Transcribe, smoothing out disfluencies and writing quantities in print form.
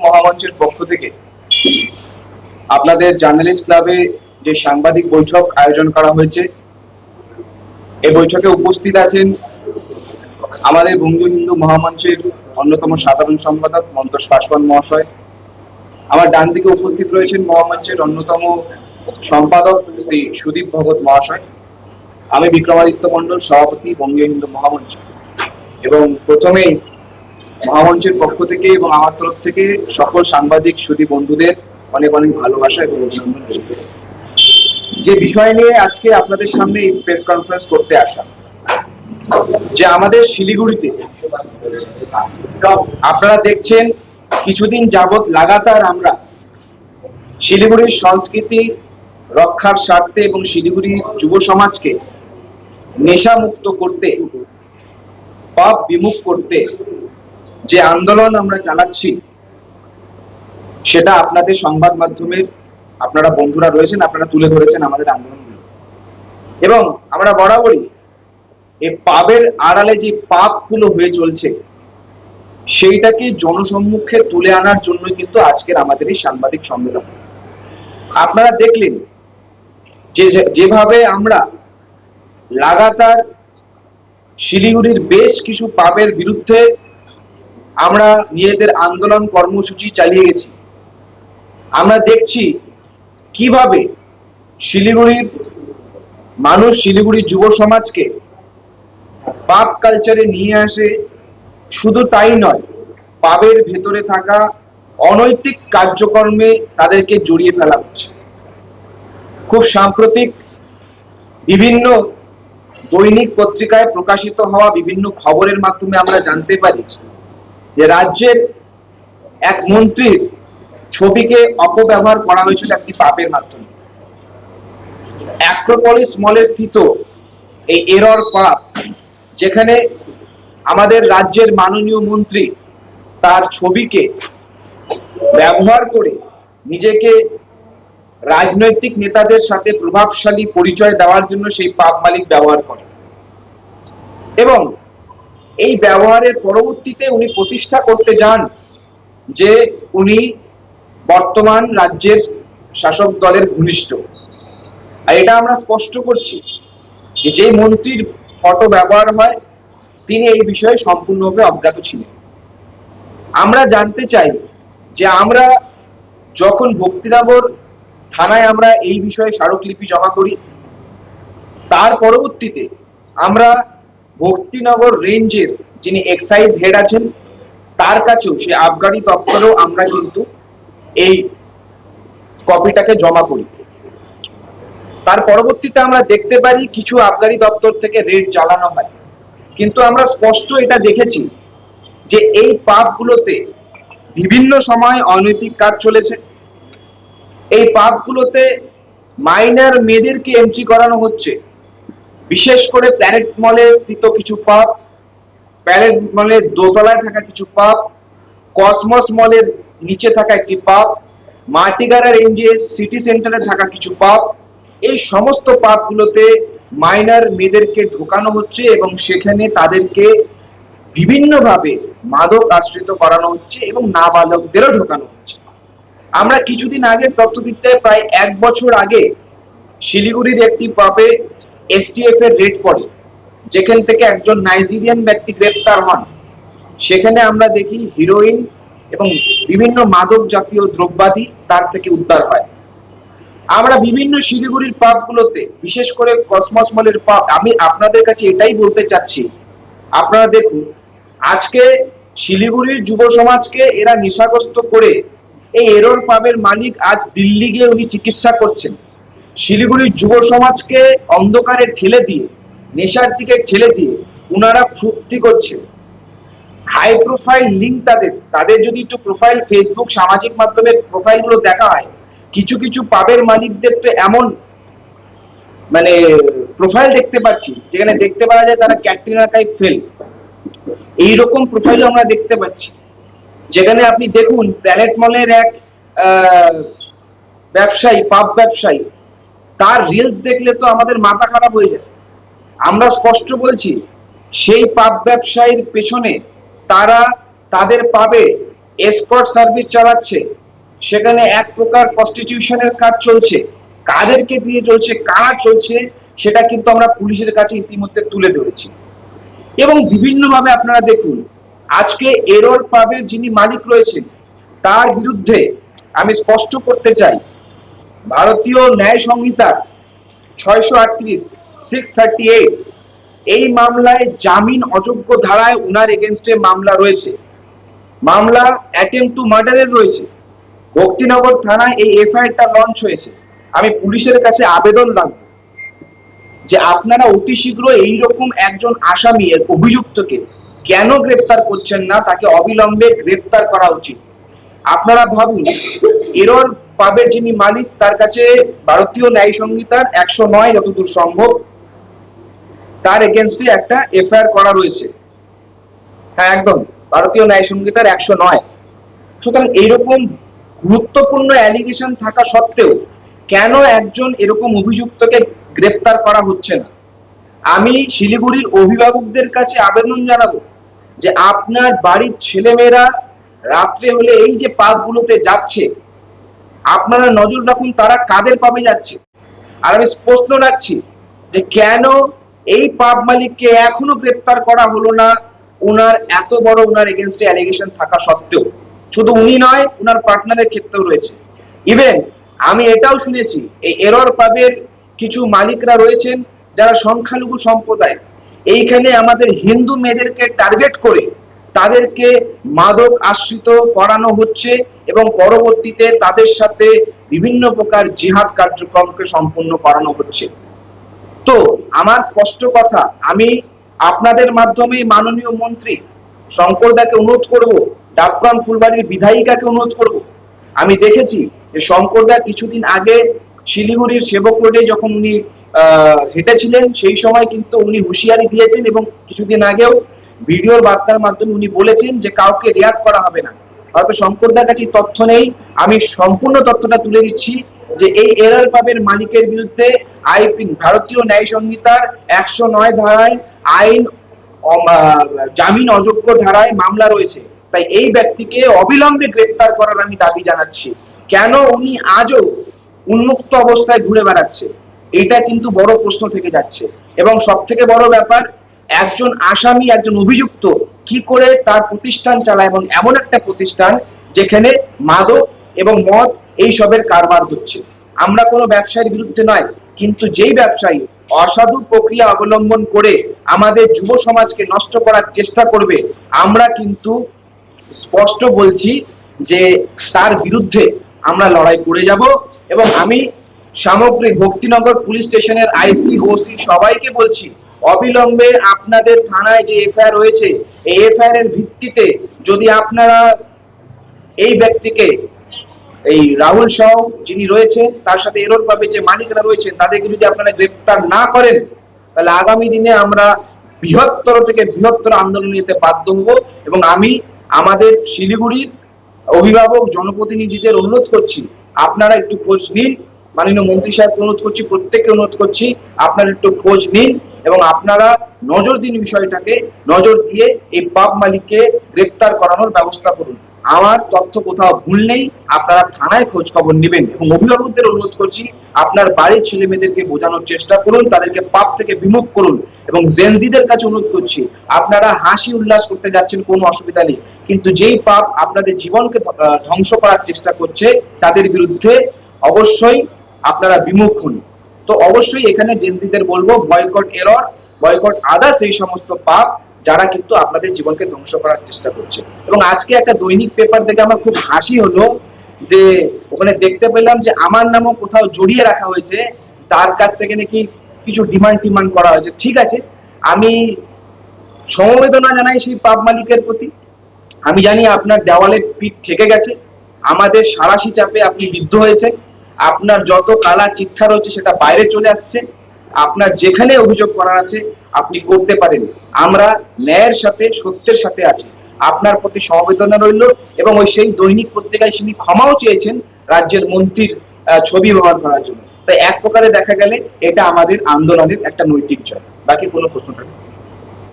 মহামঞ্চের পক্ষ থেকে আপনাদের জার্নালিস্ট ক্লাবে যে সাংবাদিক বৈঠক আয়োজন করা হয়েছে, এই বৈঠকে উপস্থিত আছেন আমাদের বঙ্গীয় হিন্দু মহামঞ্চের অন্যতম সাধারণ সম্পাদক মন্তোষ পাসওয়ান মহাশয়। আমার ডান দিকে উপস্থিত রয়েছেন মহামঞ্চের অন্যতম সম্পাদক শ্রী সুদীপ ভগত মহাশয়। আমি বিক্রমাদিত্য মন্ডল, সভাপতি বঙ্গীয় হিন্দু মহামঞ্চ। এবং প্রথমেই মহামঞ্চের পক্ষ থেকে এবং আমার তরফ থেকে সকল সাংবাদিক সুদী বন্ধুদের অনেক অনেক ভালোবাসা এবং অভিনন্দন রইল। যে বিষয় নিয়ে আজকে আপনাদের সামনে এই প্রেস কনফারেন্স করতে আসা, যে আমাদের শিলিগুড়িতে আপনারা দেখছেন কিছুদিন যাবৎ লাগাতার আমরা শিলিগুড়ির সংস্কৃতি রক্ষার স্বার্থে এবং শিলিগুড়ির যুব সমাজকে নেশা মুক্ত করতে, পাপ বিমুখ করতে যে আন্দোলন আমরা চালাচ্ছি, সেটা আপনাদের সংবাদ মাধ্যমের আপনারা বন্ধুরা রয়েছেন, আপনারা তুলে ধরেছেন আমাদের আন্দোলনগুলো। এবং আমরা বরাবরই এই পাপের আড়ালে যে পাপগুলো হয়ে চলছে সেইটাকে জনসম্মুখে তুলে আনার জন্য কিন্তু আজকের আমাদের এই সাংবাদিক সম্মেলন। আপনারা দেখলেন যে যেভাবে আমরা লাগাতার শিলিগুড়ির বেশ কিছু পাপের বিরুদ্ধে আমরা নিজেদের আন্দোলন কর্মসূচি চালিয়ে গেছি। আমরা দেখছি কিভাবে শিলিগুড়ির মানুষ, শিলিগুড়ির যুব সমাজকে পাপ কালচারে নিয়ে আসে। শুধু তাই নয়, পাপের ভেতরে থাকা অনৈতিক কার্যক্রমে তাদেরকে জড়িয়ে ফেলা হচ্ছে। খুব সাম্প্রতিক বিভিন্ন দৈনিক পত্রিকায় প্রকাশিত হওয়া বিভিন্ন খবরের মাধ্যমে আমরা জানতে পারি যে রাজ্যের এক মন্ত্রীর ছবিকে অপব্যবহার করা হয়েছিল একটি পাপের মাধ্যমে। অ্যাক্রোপলিস মলে স্থিত এই এরর পাব, যেখানে আমাদের রাজ্যের মাননীয় মন্ত্রী তার ছবিকে ব্যবহার করে নিজেকে রাজনৈতিক নেতাদের সাথে প্রভাবশালী পরিচয় দেওয়ার জন্য সেই পাব মালিক ব্যবহার করে। এবং এই ব্যবহারের পরবর্তীতে উনি প্রতিষ্ঠা করতে যান যে উনি বর্তমান রাজ্যের শাসক দলের ঘনিষ্ঠ। আর এটা আমরা স্পষ্ট করছি যে মন্ত্রীর ফটো ব্যবহার হয় তিনি এই বিষয়ে সম্পূর্ণভাবে অজ্ঞাত ছিলেন। আমরা জানতে চাই যে আমরা যখন ভক্তিনগর থানায় আমরা এই বিষয়ে স্মারকলিপি জমা করি, তার পরবর্তীতে আমরা ভক্তিনগর রেঞ্জের যিনি এক্সাইজ হেড আছেন তার কাছেও, সে আবগারি দপ্তরেও আমরা কিন্তু এই কপিটাকে জমা করি। তার পরবর্তীতে আমরা দেখতে পারি কিছু আবগারি দপ্তর থেকে রেড চালানো হয়, কিন্তু আমরা স্পষ্ট এটা দেখেছি যে এই পাপগুলোতে বিভিন্ন সময় অনৈতিক কাজ চলেছে। এই পাপগুলোতে মাইনর মেয়েদেরকে এন্ট্রি করানো হচ্ছে। বিশেষ করে প্ল্যানেট মলে স্থিত কিছু পাব, প্ল্যানেট মলের দোতলায় থাকা কিছু পাব, কসমস মলের নিচে থাকা একটি পাব, মাটিগাড়া রেঞ্জের সিটি সেন্টারে থাকা কিছু পাব, এই সমস্ত পাবগুলোতে মাইনর মেয়েদেরকে ঢোকানো হচ্ছে এবং সেখানে তাদেরকে বিভিন্নভাবে মাদক আশ্রিত করানো হচ্ছে এবং নাবালকদেরও ঢোকানো হচ্ছে। আমরা কিছুদিন আগে তথ্যবিদ্যায় প্রায় 1 বছর আগে শিলিগুড়ির একটি পাবে এসটিএফ এর রেড পড়ে, যেখান থেকে একজন নাইজেরিয়ান ব্যক্তি গ্রেপ্তার হন। সেখানে আমরা দেখি হিরোইন এবং বিভিন্ন মাদক জাতীয় দ্রব্যাদি তার থেকে উদ্ধার হয়। আমরা বিভিন্ন শিলিগুড়ির পাবগুলোতে, বিশেষ করে কসমস মলের পাব, আমি আপনাদের কাছে এটাই বলতে চাচ্ছি, আপনারা দেখুন আজকে শিলিগুড়ির যুব সমাজকে এরা নেশাগ্রস্ত করে এই এরর পাবের মালিক আজ দিল্লি গিয়ে উনি চিকিৎসা করছেন। শিলিগুড়ির যুব সমাজকে অন্ধকারে ঠেলে দিয়ে, নেশার দিকে ঠেলে দিয়ে উনারা ফুর্তি করছে। হাই প্রোফাইল লিঙ্ক তাদের যদি একটু প্রোফাইল ফেসবুক সামাজিক মাধ্যমে প্রোফাইলগুলো দেখা হয়, কিছু কিছু পাবের মালিকদের তো এমন মানে প্রোফাইল দেখতে পাচ্ছি যেখানে দেখতে পাওয়া যায় তারা ক্যাটরিনা কাইফ ফেল, এইরকম প্রোফাইলও আমরা দেখতে পাচ্ছি। যেখানে আপনি দেখুন প্ল্যানেট মলের এক ব্যবসায়ী, পাব ব্যবসায়ী, তার রিলস দেখলে তো আমাদের মাথা খারাপ হয়ে যায়। আমরা স্পষ্ট বলছি সেই পাব ব্যবসায়ীর পেছনে তারা তাদের পাবে এসকর্ট সার্ভিস চালাচ্ছে, সেখানে এক প্রকার প্রস্টিটিউশনের কাজ চলছে, কাদেরকে দিয়ে চলছে, কারা চলছে, সেটা কিন্তু আমরা পুলিশের কাছে ইতিমধ্যে তুলে ধরেছি। এবং বিভিন্নভাবে আপনারা দেখুন, আজকে এরর পাবের যিনি মালিক রয়েছেন তার বিরুদ্ধে আমি স্পষ্ট করতে চাই, ভারতীয় ন্যায় সংহিতার 638 এই মামলায় জামিন অযোগ্য ধারায় উনার এগেনস্টে মামলা রয়েছে, মামলা অ্যাটেম্পট টু মার্ডারের রয়েছে। ভক্তিনগর থানায় এই এফআইআরটা লঞ্চ হয়েছে। আমি পুলিশের কাছে আবেদন রাখবো যে আপনারা অতি শীঘ্র এইরকম একজন আসামি, অভিযুক্তকে কেন গ্রেপ্তার করছেন না, তাকে অবিলম্বে গ্রেপ্তার করা উচিত। আপনারা ভাবুন, এরর পাবের যিনি মালিক তার কাছে ভারতীয় ন্যায় সংহিতার 109 যতদূর সম্ভব তার এগেনস্টে একটা এফআইআর করা রয়েছে। হ্যাঁ, একদম ভারতীয় ন্যায় সংহিতার 109। সুতরাং এইরকম গুরুত্বপূর্ণ অ্যালিগেশন থাকা সত্ত্বেও কেন একজন এরকম অভিযুক্তকে গ্রেপ্তার করা হচ্ছে না? আমি শিলিগুড়ির অভিভাবকদের কাছে আবেদন জানাবো যে আপনার বাড়ির ছেলেমেয়েরা রাত্রে হলে এই যে পাবগুলোতে যাচ্ছে, আপনারা নজর রাখুন তারা কাদের পাবে যাচ্ছে। আর আমি প্রশ্ন রাখছি যে কেন এই পাব মালিককে এখনো গ্রেপ্তার করা হলো না, উনার এত বড় উনার এগেনস্টে অ্যালিগেশন থাকা সত্ত্বেও। শুধু উনি নয়, উনার পার্টনারের ক্ষেত্রেও রয়েছে। ইভেন আমি এটাও শুনেছি এই এরর পাবের কিছু মালিকরা রয়েছেন যারা সংখ্যালঘু সম্প্রদায়, এইখানে আমাদের হিন্দু মেয়েদেরকে টার্গেট করে তাদেরকে মাদক আশ্রিত করানো হচ্ছে এবং পরবর্তীতে তাদের সাথে বিভিন্ন প্রকার জিহাদ কার্যক্রমকে সম্পূর্ণ করানো হচ্ছে। তো আমার স্পষ্ট কথা, আমি আপনাদের মাধ্যমে মাননীয় মন্ত্রী শঙ্করদাকে অনুরোধ করব, ডাকগ্রাম ফুলবাড়ির বিধায়িকাকে অনুরোধ করব। আমি দেখেছি যে শঙ্করদা কিছুদিন আগে শিলিগুড়ির সেবক রোডে যখন উনি হেঁটেছিলেন, সেই সময় কিন্তু উনি হুঁশিয়ারি দিয়েছেন এবং কিছুদিন আগেও ভিডিওর বার্তার মাধ্যমে উনি বলেছেন যে কাউকে রেয়াত করা হবে না। হয়তো শঙ্করদার কাছে তথ্য নেই, আমি সম্পূর্ণ তথ্যটা তুলে দিচ্ছি যে এই এরর পাবের মালিকের বিরুদ্ধে ভারতীয় ন্যায় সংহিতার 109 ধারায় আইন জামিন অযোগ্য ধারায় মামলা রয়েছে। তাই এই ব্যক্তিকে অবিলম্বে গ্রেফতার করার আমি দাবি জানাচ্ছি। কেন উনি আজও উন্মুক্ত অবস্থায় ঘুরে বেড়াচ্ছে, এটা কিন্তু বড় প্রশ্ন থেকে যাচ্ছে। এবং সব থেকে বড় ব্যাপার, একজন আসামি, একজন অভিযুক্ত কি করে তার প্রতিষ্ঠান চালায়, এবং এমন একটা প্রতিষ্ঠান যেখানে মাদক এবং মদ এই সবের কারবার হচ্ছে। আমরা কোনো ব্যবসায়ীর বিরুদ্ধে নয়, কিন্তু যেই ব্যবসায়ী অসাধু প্রক্রিয়া অবলম্বন করে আমাদের যুব সমাজকে নষ্ট করার চেষ্টা করবে, আমরা কিন্তু স্পষ্ট বলছি যে তার বিরুদ্ধে আমরা লড়াই করে যাব। এবং আমি সামগ্রিক ভক্তিনগর পুলিশ স্টেশনের আইসি, ওসি সবাইকে বলছি, অবিলম্বে আপনাদের থানায় যে এফআইআর রয়েছে, এই এফআইআর এর ভিত্তিতে যদি আপনারা এই ব্যক্তিকে, এই রাহুল সহ যিনি রয়েছে, তার সাথে এরর পাবে যে মালিকরা রয়েছেন, তাদেরকে যদি আপনারা গ্রেফতার না করেন, তাহলে আগামী দিনে আমরা বৃহত্তর থেকে বৃহত্তর আন্দোলন নিতে বাধ্য হব। এবং আমি আমাদের শিলিগুড়ির অভিভাবক জনপ্রতিনিধিদের অনুরোধ করছি, আপনারা একটু খোঁজ নিন। মাননীয় মন্ত্রী সাহেব অনুরোধ করছি, প্রত্যেককে অনুরোধ করছি, আপনারা একটু খোঁজ নিন এবং আপনারা নজর দিন বিষয়টাকে, নজর দিয়ে এই পাব মালিককে গ্রেফতার করানোর ব্যবস্থা করুন। আমার তথ্য কোথাও ভুল নেই, আপনারা থানায় খোঁজ খবর নেবেন। এবং অভিভাবকদের অনুরোধ করছি, আপনার বাড়ির ছেলে মেয়েদেরকে বোঝানোর চেষ্টা করুন, তাদেরকে পাপ থেকে বিমুখ করুন। এবং জেনজিদের কাছে অনুরোধ করছি, আপনারা হাসি উল্লাস করতে যাচ্ছেন, কোনো অসুবিধা নেই, কিন্তু যেই পাপ আপনাদের জীবনকে ধ্বংস করার চেষ্টা করছে, তাদের বিরুদ্ধে অবশ্যই আপনারা বিমুখ হন। তো অবশ্যই এখানে জেনজিদের বলবো, বয়কট এরর, বয়কট আদার্স এই সমস্ত পাপ যারা কিন্তু আপনাদের জীবনকে ধ্বংস করার চেষ্টা করছে। এবং আজকে একটা দৈনিক পেপার দেখে আমার খুব হাসি হলো, যে ওখানে দেখতে পেলাম যে আমার নামও কোথাও জড়িয়ে রাখা হয়েছে, তার কাছ থেকে নাকি কিছু ডিমান্ড করা হয়েছে। ঠিক আছে, আমি সমবেদনা জানাই সেই পাব মালিকের প্রতি। আমি জানি আপনার দেওয়ালে পিঠ থেকে গেছে, আমাদের সারাশি চাপে আপনি বিদ্ধ হয়েছেন, আপনার যত কালা চিঠা রয়েছে সেটা বাইরে চলে আসছে। আপনার যেখানে অভিযোগ করার আছে আপনি করতে পারেন, আমরা ন্যায়ের সাথে, সত্যের সাথে আছি। আপনার প্রতি সমবেদনা রইল। এবং ওই সেই দৈনিক পত্রিকায় তিনি ক্ষমাও চেয়েছেন রাজ্যের মন্ত্রীর ছবি ব্যবহার করার জন্য। তাই এক প্রকারে দেখা গেলে এটা আমাদের আন্দোলনের একটা নৈতিক জয়। বাকি কোনো প্রশ্ন থাকবে?